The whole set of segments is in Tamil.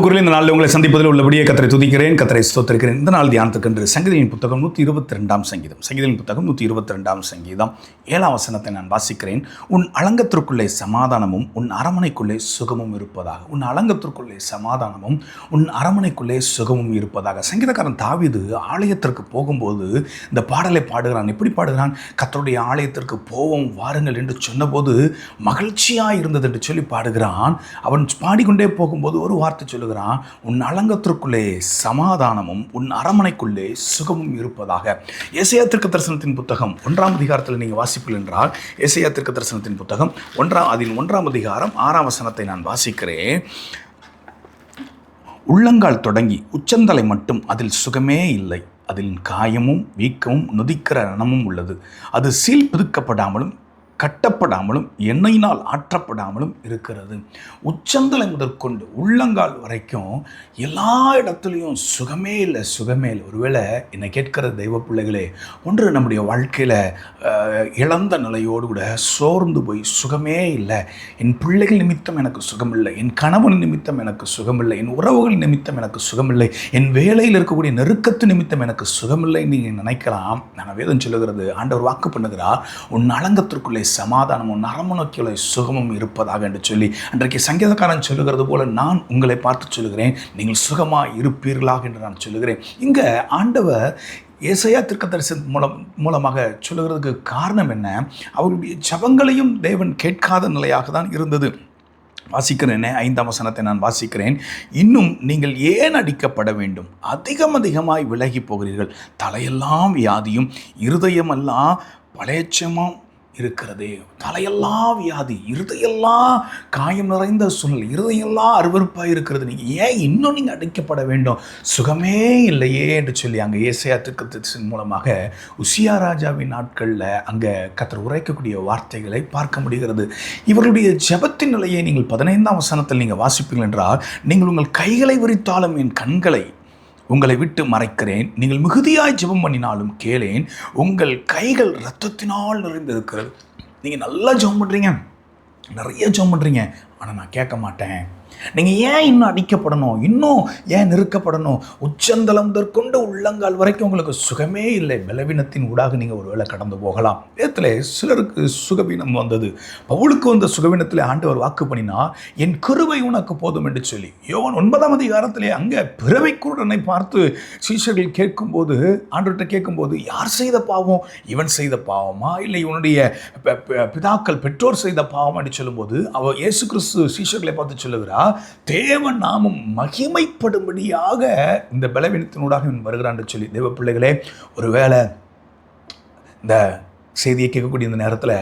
அன்புக்குரிய இந்த நாளில் உங்களை சந்திப்பதில் உள்ளபடியே கர்த்தரை துதிக்கிறேன், கர்த்தரை ஸ்தோத்திரிக்கிறேன். இந்த நாள் தியானத்துக்கென்று சங்கீதங்களின் புத்தகம் 122 சங்கீதம். சங்கீதங்களின் புத்தகம் 122 சங்கீதம் 7 வசனத்தை நான் வாசிக்கிறேன். உன் அலங்கத்திற்குள்ளே சமாதானமும் உன் அரமனைக்குள்ளே சுகமும் இருப்பதாக. உன் அலங்கத்திற்குள்ளே சமாதானமும் உன் அரமனைக்குள்ளே சுகமும் இருப்பதாக. சங்கீதக்காரன் தாவீது ஆலயத்திற்கு போகும்போது இந்த பாடலை பாடுகிறான். எப்படி பாடுகிறான்? கர்த்தருடைய ஆலயத்திற்கு போவோம் வாருங்கள் என்று சொன்னபோது மகிழ்ச்சியாக இருந்தது என்று சொல்லி பாடுகிறான். அவன் பாடிக்கொண்டே போகும்போது ஒரு வார்த்தை சொல்லுகிறான், உன் அலங்கத்திற்குள்ளே சமாதானமும் உன் அரமனைக்குள்ளே சுகமும் இருப்பதாக. ஏசாயா தீர்க்கதரிசனத்தின் புத்தகம் 1ஆம் அதிகாரத்தில் நீங்கள் வாசிப்பீர்கள் என்றால், ஏசாயா தீர்க்கதரிசனத்தின் புத்தகம் 1ஆம் அதிகாரம் 6ஆம் வசனத்தை நான் வாசிக்கிறேன். உள்ளங்கால் தொடங்கி உச்சந்தலை மட்டும் அதில் சுகமே இல்லை. அதில் காயமும் வீக்கமும் நொதிக்கிற ரணமும் உள்ளது. அது சீல் பிதுக்கப்படாமலும் கட்டப்படாமலும் எண்ணெயினால் ஆற்றப்படாமலும் இருக்கிறது. உச்சந்தலை முதற்கொண்டு உள்ளங்கால் வரைக்கும் எல்லா இடத்துலையும் சுகமே இல்லை, சுகமே இல்லை. ஒருவேளை என்னை கேட்கிற தெய்வ பிள்ளைகளே, ஒன்று நம்முடைய வாழ்க்கையில் இழந்த நிலையோடு கூட சோர்ந்து போய் சுகமே இல்லை, என் பிள்ளைகள் நிமித்தம் எனக்கு சுகமில்லை, என் கணவன் நிமித்தம் எனக்கு சுகமில்லை, என் உறவுகள் நிமித்தம் எனக்கு சுகமில்லை, என் வேலையில் இருக்கக்கூடிய நெருக்கத்து நிமித்தம் எனக்கு சுகமில்லை நீங்கள் நினைக்கலாம். நான் வேதம் சொல்லுகிறது, ஆண்டவர் வாக்கு பண்ணுகிறார், உன் அலங்கத்திற்குள்ளே சமாதானமும் உன் அரமனைக்குள்ளே சுகமும் இருப்பதாக என்று சொல்லி அன்றைக்கு சங்கீதக்காரன் சொல்லுகிறது போல நான் உங்களை பார்த்து சொல்லுகிறேன், நீங்கள் சுகமாக இருப்பீர்களாக என்று நான் சொல்லுகிறேன். இங்கே ஆண்டவர் ஏசாயா தீர்க்கதரிசனம் மூலமாக சொல்லுகிறதுக்கு காரணம் என்ன? அவருடைய ஜெபங்களையும் தேவன் கேட்காத நிலையாக தான் இருந்தது. வாசிக்கிறேனே 5ஆம் வசனத்தை நான் வாசிக்கிறேன். இன்னும் நீங்கள் ஏன் அடிக்கப்பட வேண்டும்? அதிகமாய் விலகி போகிறீர்கள். தலையெல்லாம் வியாதியும் இருதயமெல்லாம் பழையச்சமும் இருக்கிறதே. தலையெல்லாம் வியாதி, இருதையெல்லாம் காயம் நிறைந்த சூழ்நிலை, இருதையெல்லாம் அருவருப்பாக இருக்கிறது. நீங்கள் ஏன் இன்னும் நீங்கள் அடிக்கப்பட வேண்டும்? சுகமே இல்லையே என்று சொல்லி அங்கே ஏசாயா தீர்க்கதரிசனம் மூலமாக உசியா ராஜாவின் நாட்களில் அங்கே கர்த்தர் உரைக்கக்கூடிய வார்த்தைகளை பார்க்க முடிகிறது. இவர்களுடைய ஜெபத்தின் நிலையை நீங்கள் 15ஆம் வசனத்தில் நீங்கள் வாசிப்பீர்கள் என்றால், நீங்கள் உங்கள் கைகளை விரித்தாலும் என் கண்களை உங்களை விட்டு மறைக்கிறேன், நீங்கள் மிகுதியாய் ஜெபம் பண்ணினாலும் கேளேன், உங்கள் கைகள் இரத்தத்தினால் நிறைந்திருக்கிறது. நீங்கள் நல்லா ஜெபம் பண்ணுறீங்க, நிறைய ஜெபம் பண்ணுறீங்க, ஆனால் நான் கேட்க மாட்டேன். நீங்கள் ஏன் இன்னும் அடிக்கப்படணும்? இன்னும் ஏன் நெருக்கப்படணும்? உச்சந்தலம் முதற்கொண்டு உள்ளங்கால் வரைக்கும் உங்களுக்கு சுகமே இல்லை. பலவீனத்தின் ஊடாக நீங்கள் ஒரு வேளை கடந்து போகலாம். நேரத்தில் சிலருக்கு சுகவீனம் வந்தது. பவுலுக்கு வந்த சுகவீனத்தில் ஆண்டவர் வாக்கு பண்ணினா, என் கிருபை உனக்கு போதும் என்று சொல்லி யோவான் 9ஆம் அதிகாரத்திலே அங்கே பிறவை குருடனை பார்த்து சீஷர்கள் கேட்கும்போது, ஆண்டவர்கிட்ட கேட்கும்போது, யார் செய்த பாவம்? இவன் செய்த பாவமா இல்லை இவனுடைய பிதாக்கள் பெற்றோர் செய்த பாவம் என்று சொல்லும்போது அவர் இயேசு கிறிஸ்து சீஷர்களை பார்த்து சொல்லுகிறார், தேவன் நாமம் மகிமைப்படும்படியாக இந்த பலவீனத்தினூடாக இவன் வருகிறான் என்று சொல்லி. தேவ பிள்ளைகளே, ஒருவேளை இந்த செய்தியை கேட்கக்கூடிய இந்த நேரத்தில்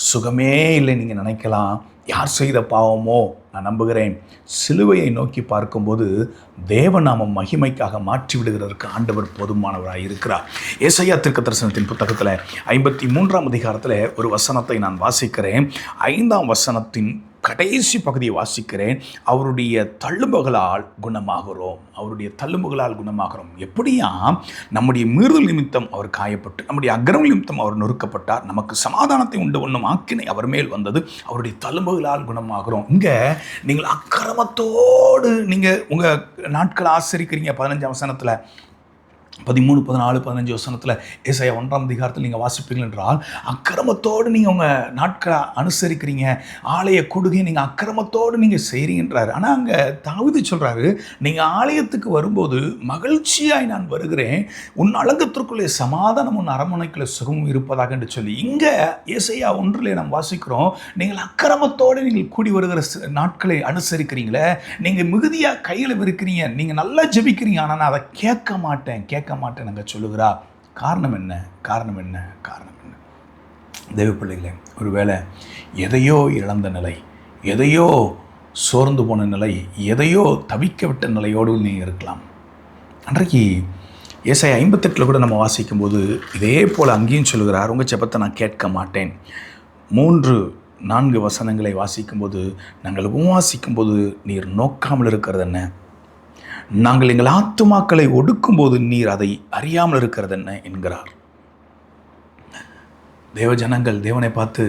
சுகமே இல்லை நீங்கள் நினைக்கலாம். யார் செய்த பாவமோ? நான் நம்புகிறேன், சிலுவையை நோக்கி பார்க்கும்போது தேவநாமம் மகிமைக்காக மாற்றி விடுகிறதற்கு ஆண்டவர் போதுமானவராக இருக்கிறார். ஏசாயா தீர்க்கதரிசனத்தின் புத்தகத்தில் 53ஆம் அதிகாரத்தில் ஒரு வசனத்தை நான் வாசிக்கிறேன். 5ஆம் வசனத்தின் கடைசி பகுதியை வாசிக்கிறேன். அவருடைய தள்ளும்புகளால் குணமாகிறோம், அவருடைய தள்ளும்புகளால் குணமாகிறோம். எப்படியாம்? நம்முடைய மீறுதல் நிமித்தம் அவர் காயப்பட்டு, நம்முடைய அக்கிரம நிமித்தம் அவர் நொறுக்கப்பட்டார், நமக்கு சமாதானத்தை உண்டு பண்ணும் ஆக்கினை அவர் மேல் வந்தது, அவருடைய தள்ளும்புகளால் குணமாகிறோம். இங்கே நீங்கள் அக்கிரமத்தோடு நீங்கள் உங்கள் நாட்களை ஆசரிக்கிறீங்க. 15ஆம் வசனத்தில் 13, 14, 15 வசனத்தில் ஏசாயா 1ஆம் அதிகாரத்தில் நீங்கள் வாசிப்பீர்கள் என்றால், அக்கிரமத்தோடு நீங்கள் உங்கள் நாட்களை அனுசரிக்கிறீங்க, ஆலய கொடுகை நீங்கள் அக்கிரமத்தோடு நீங்கள் செய்கிறீங்கன்றார். ஆனால் அங்கே தாவீது சொல்கிறாரு, நீங்கள் ஆலயத்துக்கு வரும்போது மகிழ்ச்சியாய் நான் வருகிறேன், உன் அலங்கத்திற்குள்ளே சமாதானம் உன் அரமனைக்குள்ளே சுகமும் இருப்பதாக என்று சொல்லி. இங்கே ஏசாயா 1 நாம் வாசிக்கிறோம், நீங்கள் அக்கிரமத்தோடு நீங்கள் கூடி வருகிற நாட்களை அனுசரிக்கிறீங்களே, நீங்கள் மிகுதியாக கையில் இருக்கிறீங்க, நீங்கள் நல்லா ஜெபிக்கிறீங்க, ஆனால் நான் அதை கேட்க மாட்டேன் நாங்கள் சொல்லுகிறா. காரணம் என்ன? காரணம் என்ன? காரணம் என்ன? தேவ பிள்ளைகளே, ஒருவேளை எதையோ இழந்த நிலை, எதையோ சோர்ந்து போன நிலை, எதையோ தவிக்க விட்ட நிலையோடு நீங்கள் இருக்கலாம். அன்றைக்கு ஏசாயா 58 கூட நம்ம வாசிக்கும்போது இதே போல் அங்கேயும் சொல்லுகிறார், உங்கள் ஜெபத்தை நான் கேட்க மாட்டேன். 3-4 வசனங்களை வாசிக்கும்போது, நாங்கள் உபவாசிக்கும்போது நீர் நோக்காமல் இருக்கிறது என்ன? நாங்கள் எங்கள் ஆத்துமாக்களை ஒடுக்கும்போது நீர் அதை அறியாமல் இருக்கிறது என்ன என்கிறார். தேவ ஜனங்கள் தேவனை பார்த்து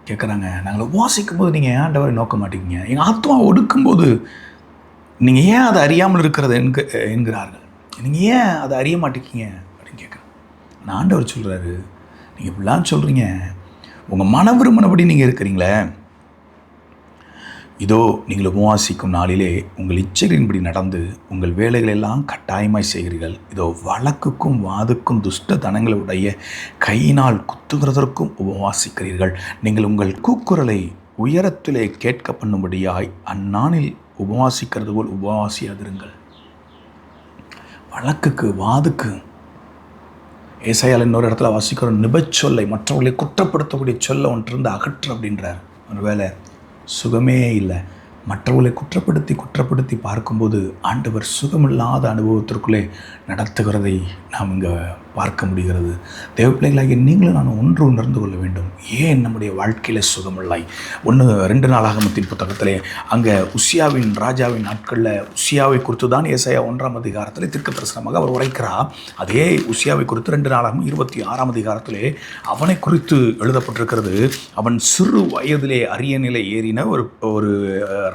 கேட்குறாங்க, நாங்கள் உபவாசிக்கும் போது நீங்கள் ஆண்டவரை நோக்க மாட்டீங்க, எங்கள் ஆத்மா ஒடுக்கும்போது நீங்கள் ஏன் அதை அறியாமல் இருக்கிறது என்கிறார்கள். நீங்கள் ஏன் அதை அறிய மாட்டேங்கிங்க அப்படின்னு கேட்குறேன். நான் ஆண்டவர் சொல்கிறாரு, நீங்கள் இப்படிலாம் சொல்கிறீங்க, உங்கள் மன விரும்பினபடி நீங்கள் இருக்கிறீங்களே, இதோ நீங்கள் உபவாசிக்கும் நாளிலே உங்கள் இச்சைகளின்படி நடந்து உங்கள் வேலைகளெல்லாம் கட்டாயமாய் செய்கிறீர்கள். இதோ வழக்குக்கும் வாதுக்கும் துஷ்ட தனங்களுடைய கையினால் குத்துகிறதற்கும் உபவாசிக்கிறீர்கள். நீங்கள் உங்கள் கூக்குரலை உயரத்திலே கேட்க பண்ணும்படியாய் அந்நாளில் உபவாசிக்கிறது போல் உபவாசியாதிருங்கள். வழக்குக்கு வாதுக்கு ஏசாயால் இன்னொரு இடத்துல வாசிக்கிற நிபச்சொல்லை, மற்றவர்களை குற்றப்படுத்தக்கூடிய சொல்ல ஒன்றிருந்து அகற்று அப்படின்றார். ஒரு வேளை சுகமே இல்லை, மற்றவர்களை குற்றப்படுத்தி பார்க்கும்போது ஆண்டவர் சுகமில்லாத அனுபவத்திற்குள்ளே நடத்துகிறதை நாம் இங்கே பார்க்க முடிகிறது. தேவ பிள்ளைகளாகிய நீங்களும் நான் ஒன்று உணர்ந்து கொள்ள வேண்டும். ஏன் நம்முடைய வாழ்க்கையில் சுகமில்லை? 1-2 நாளாகமத்தின் புத்தகத்திலே அங்கே உசியாவின் ராஜாவின் நாட்களில் உசியாவை குறித்து தான் ஏசாயா 1ஆம் அதிகாரத்தில் தீர்க்க தரிசனமாக அவர் உரைக்கிறார். அதே உசியாவை குறித்து 2 நாளாகவும் 26ஆம் அதிகாரத்திலே அவனை குறித்து எழுதப்பட்டிருக்கிறது. அவன் சிறு வயதிலே அரியணையிலே ஏறின ஒரு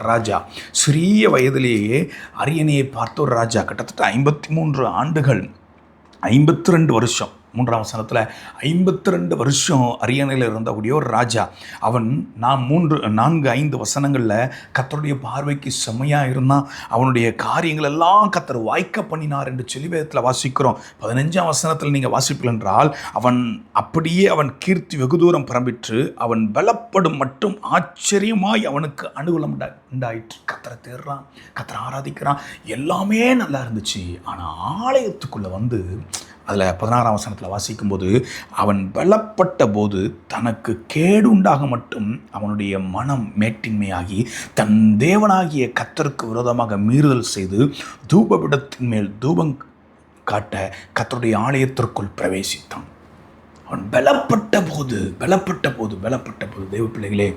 ராஜா, சிறிய வயதிலேயே அரியணையை பார்த்த ஒரு ராஜா. கிட்டத்தட்ட 53 ஆண்டுகள், 52 வருஷம், 3ஆம் வசனத்தில் 52 வருஷம் அரியணையில் இருந்தக்கூடிய ஒரு ராஜா. அவன் 4-5 வசனங்களில் கர்த்தருடைய பார்வைக்கு செம்மையாக இருந்தான். அவனுடைய காரியங்கள் எல்லாம் கர்த்தர் வாய்க்க பண்ணினார் என்று சொல்லி வேதத்தில் வாசிக்கிறோம். 15ஆம் வசனத்தில் நீங்கள் வாசிப்பீர்கள் என்றால், அவன் அப்படியே அவன் கீர்த்தி வெகு தூரம் பரம்பிற்று, அவன் பலப்படும் மட்டும் ஆச்சரியமாய் அவனுக்கு அனுகூலம் உண்டாயிற்று. கர்த்தரை தேடுறான், கர்த்தரை ஆராதிக்கிறான், எல்லாமே நல்லா இருந்துச்சு. ஆனால் ஆலயத்துக்குள்ளே வந்து அதில் 16ஆம் வசனத்தில் வாசிக்கும்போது, அவன் பலப்பட்ட போது தனக்கு கேடு உண்டாக மட்டும் அவனுடைய மனம் மேட்டின்மையாகி தன் தேவனாகிய கர்த்தருக்கு விரோதமாக மீறுதல் செய்து தூபபீடத்தின் மேல் தூபம் காட்ட கர்த்தருடைய ஆலயத்திற்குள் பிரவேசித்தான். அவன் பலப்பட்ட போது தேவ பிள்ளைகளே,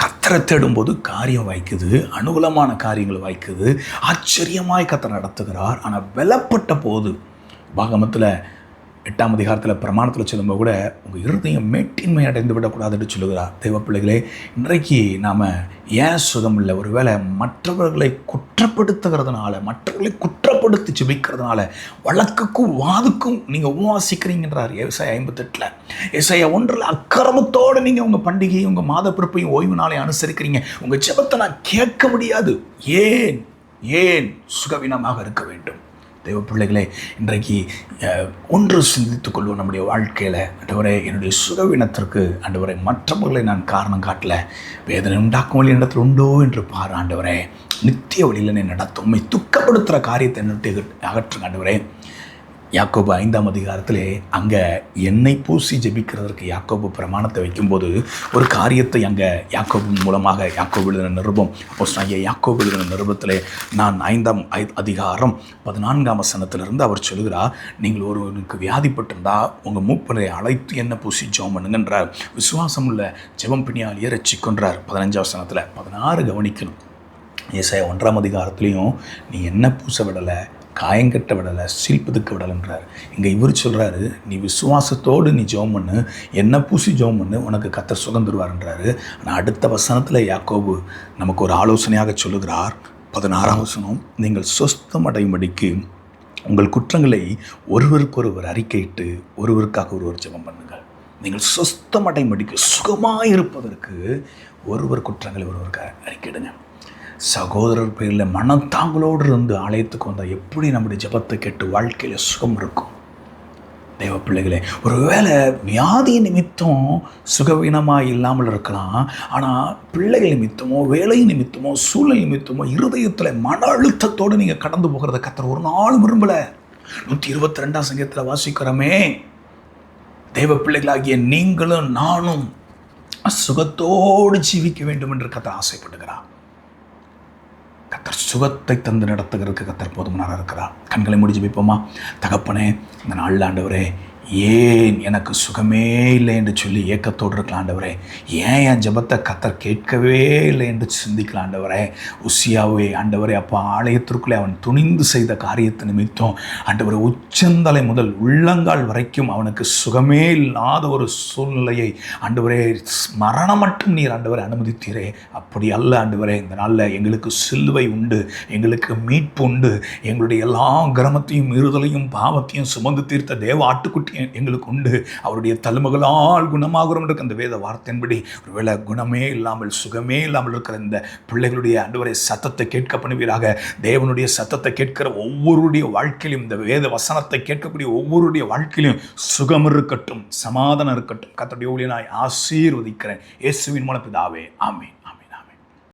கர்த்தரை தேடும்போது காரியம் வாய்க்குது, அனுகூலமான காரியங்கள் வாய்க்குது, ஆச்சரியமாய் கர்த்தர் நடத்துகிறார். ஆனால் பலப்பட்ட போது, பாகமத்தில் 8ஆம் அதிகாரத்தில் பிரமாணத்தில் சொல்லும்போது கூட உங்கள் இருதயம் மேட்டின்மை அடைந்து விடக்கூடாது என்று சொல்லுகிறார். தேவ பிள்ளைகளே, இன்றைக்கு நாம் ஏன் சுகம் இல்லை? ஒருவேளை மற்றவர்களை குற்றப்படுத்துகிறதுனால, மற்றவர்களை குற்றப்படுத்தி ஜெபிக்கிறதுனால, வழக்குக்கும் வாதுக்கும் நீங்கள் உபவாசிக்கிறீங்கன்றார் ஏசாயா 58. ஏசாயா 1 அக்கிரமத்தோடு நீங்கள் உங்கள் பண்டிகையை, உங்கள் மாத பிறப்பையும் ஓய்வு நாளை அனுசரிக்கிறீங்க. உங்கள் ஜெபத்தை நான் கேட்க முடியாது. ஏன் சுகவீனமாக இருக்க வேண்டும்? தேவ பிள்ளைகளே, இன்றைக்கு ஒன்று சிந்தித்துக் கொள்வோம் நம்முடைய வாழ்க்கையில். ஆண்டவரே, என்னுடைய சுகவீனத்திற்கு ஆண்டவரே மற்றவர்களை நான் காரணம் காட்டல, வேதனை உண்டாக்கும் வழி இடத்துல உண்டோ என்று பாரு ஆண்டவரே. நித்திய வழியில் என்னை நடத்தும், உண்மை துக்கப்படுத்துகிற காரியத்தை என்னட்டு அகற்றுங்க ஆண்டவரே. யாக்கோபு 5ஆம் அதிகாரத்திலே அங்கே எண்ணெய் பூசி ஜெபிக்கிறதற்கு யாக்கோபு பிரமாணத்தை வைக்கும்போது ஒரு காரியத்தை அங்கே யாக்கோபின் மூலமாக யாக்கோபு எழுதின நிருபம், யாக்கோபு எழுதின நிருபத்திலே நான் 5ஆம் அதிகாரம் 14ஆம் வசனத்திலிருந்து அவர் சொல்கிறார், நீங்கள் ஒருவனுக்கு வியாதிப்பட்டிருந்தால் உங்கள் மூப்பரை அழைத்து எண்ணெய் பூசி ஜெபம் பண்ணுங்கன்றார். விசுவாசம் உள்ள ஜெபம் பிணியாளியை ரட்சிக்கின்றார். 15ஆம் வசனத்தில் 16 கவனிக்கணும். ஏசாயா 1ஆம் அதிகாரத்துலேயும் நீ எண்ணெய் பூச விடலை, காயங்கட்ட விடலை, சீல்பதுக்க விடலைன்றார். இங்கே இவர் சொல்கிறாரு, நீ விசுவாசத்தோடு நீ ஜெபம் பண்ணு, எண்ணெய் பூசி ஜெபம் பண்ணு, உனக்கு கர்த்தர் சுகம் தருவார்ன்றாரு. ஆனால் அடுத்த வசனத்தில் யாக்கோபு நமக்கு ஒரு ஆலோசனையாக சொல்லுகிறார். 16ஆம் வசனம், நீங்கள் சொஸ்தம் அடையும்படிக்கு உங்கள் குற்றங்களை ஒருவருக்கொருவர் அறிக்கையிட்டு ஒருவருக்காக ஒருவர் ஜெபம் பண்ணுங்கள். நீங்கள் சொஸ்தம் அடையும்படிக்கு, சுகமாக இருப்பதற்கு ஒருவர் குற்றங்களை ஒருவருக்கு அறிக்கையிடுங்க. சகோதரர் பேரில் மனத்தாங்களோடு இருந்து ஆலயத்துக்கு வந்தால் எப்படி நம்முடைய ஜெபத்தை கேட்டு வாழ்க்கையில் சுகம் இருக்கும்? தேவ பிள்ளைகளே, ஒருவேளை வியாதி நிமித்தம் சுகவீனமாக இல்லாமல் இருக்கலாம். ஆனால் பிள்ளைகள் நிமித்தமோ, வேலை நிமித்தமோ, சூழ்நிலை நிமித்தமோ இருதயத்தில் மன அழுத்தத்தோடு நீங்கள் கடந்து போகிறத கர்த்தர் ஒரு நாள் விரும்பலை. 122ஆம் சங்கீதத்தில் வாசிக்கிறோமே, தேவ பிள்ளைகளாகிய நீங்களும் நானும் சுகத்தோடு ஜீவிக்க வேண்டும் என்று கர்த்தர் ஆசைப்படுகிறார். கர்த்தர் சுகத்தை தந்து நடத்துகிறதுக்கு கர்த்தர் போதுமானவராக இருக்கிறார். கண்களை மூடி ஜெபிப்போமா? தகப்பனே, இந்த நாளில் ஆண்டவரே, ஏன் எனக்கு சுகமே இல்லை என்று சொல்லி ஏக்கத்தோடு இருக்கலாம் ஆண்டவரே. ஏன் என் ஜெபத்தை கர்த்தர் கேட்கவே இல்லை என்று சிந்திக்கலாம் ஆண்டவரே. உசியாவே ஆண்டவரே அப்பா, ஆலயத்திற்குள்ளே அவன் துணிந்து செய்த காரியத்தை நிமித்தம் ஆண்டவரே உச்சந்தலை முதல் உள்ளங்கால் வரைக்கும் அவனுக்கு சுகமே இல்லாத ஒரு சூழ்நிலையை ஆண்டவரே மரணம் மட்டும் நீர் ஆண்டவரை அனுமதித்தீரே. அப்படி அல்ல ஆண்டவரே. இந்த நாளில் எங்களுக்கு சிலுவை உண்டு, எங்களுக்கு மீட்பு உண்டு. எங்களுடைய எல்லா கிரமத்தையும் மீறுதலையும் பாவத்தையும் சுமந்து தீர்த்த தேவ ஆட்டுக்குட்டி எங்களுக்கு உண்டு. அவருடைய தழும்புகளால் குணமாகிறோம் என்ற அந்த வேத வார்த்தையின்படி ஒருவேளை குணமே இல்லாமல் சுகமே இல்லாமல் இருக்கிற இந்த பிள்ளைகளுடைய ஆண்டவரை சத்தத்தை கேட்க பண்ணுவீராக. தேவனுடைய சத்தத்தை கேட்கிற ஒவ்வொருடைய வாழ்க்கையிலும், இந்த வேத வசனத்தை கேட்கக்கூடிய ஒவ்வொருடைய வாழ்க்கையிலும் சுகம் இருக்கட்டும், சமாதானம் இருக்கட்டும். கர்த்தருடைய ஊழியனாய் ஆசீர்வதிக்கிறேன் இயேசுவின் மூலம் பிதாவே, ஆமென்.